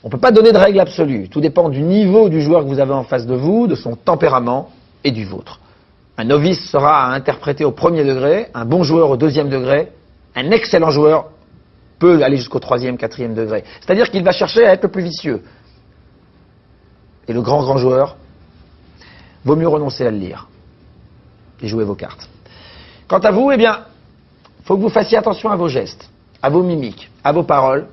On ne peut pas donner de règle absolue. Tout dépend du niveau du joueur que vous avez en face de vous, de son tempérament et du vôtre. Un novice sera à interpréter au premier degré, un bon joueur au deuxième degré, un excellent joueur peut aller jusqu'au troisième, quatrième degré. C'est-à-dire qu'il va chercher à être le plus vicieux. Et le grand joueur, vaut mieux renoncer à le lire et jouer vos cartes. Quant à vous, eh bien, il faut que vous fassiez attention à vos gestes, à vos mimiques, à vos paroles.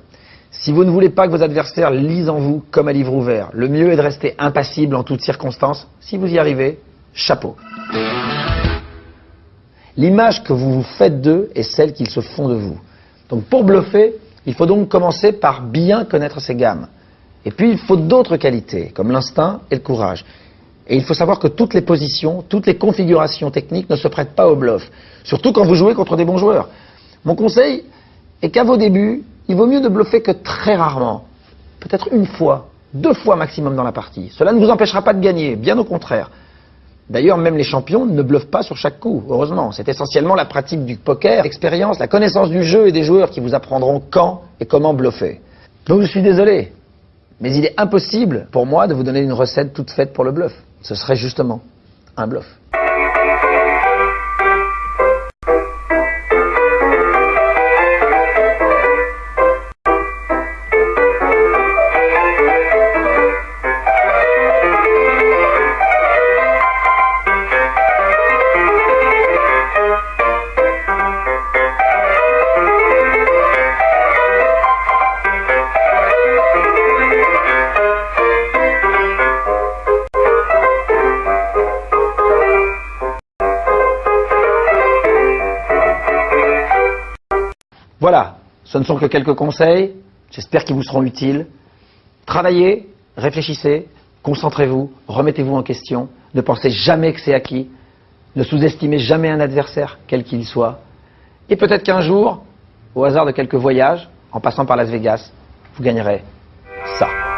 Si vous ne voulez pas que vos adversaires lisent en vous comme un livre ouvert, le mieux est de rester impassible en toutes circonstances. Si vous y arrivez, chapeau. L'image que vous vous faites d'eux est celle qu'ils se font de vous. Donc pour bluffer, il faut donc commencer par bien connaître ses gammes. Et puis il faut d'autres qualités, comme l'instinct et le courage. Et il faut savoir que toutes les positions, toutes les configurations techniques ne se prêtent pas au bluff. Surtout quand vous jouez contre des bons joueurs. Mon conseil est qu'à vos débuts, il vaut mieux ne bluffer que très rarement. Peut-être une fois, 2 fois maximum dans la partie. Cela ne vous empêchera pas de gagner, bien au contraire. D'ailleurs, même les champions ne bluffent pas sur chaque coup, heureusement. C'est essentiellement la pratique du poker, l'expérience, la connaissance du jeu et des joueurs qui vous apprendront quand et comment bluffer. Donc je suis désolé, mais il est impossible pour moi de vous donner une recette toute faite pour le bluff. Ce serait justement un bluff. Voilà, ce ne sont que quelques conseils, j'espère qu'ils vous seront utiles. Travaillez, réfléchissez, concentrez-vous, remettez-vous en question, ne pensez jamais que c'est acquis, ne sous-estimez jamais un adversaire, quel qu'il soit. Et peut-être qu'un jour, au hasard de quelques voyages, en passant par Las Vegas, vous gagnerez ça.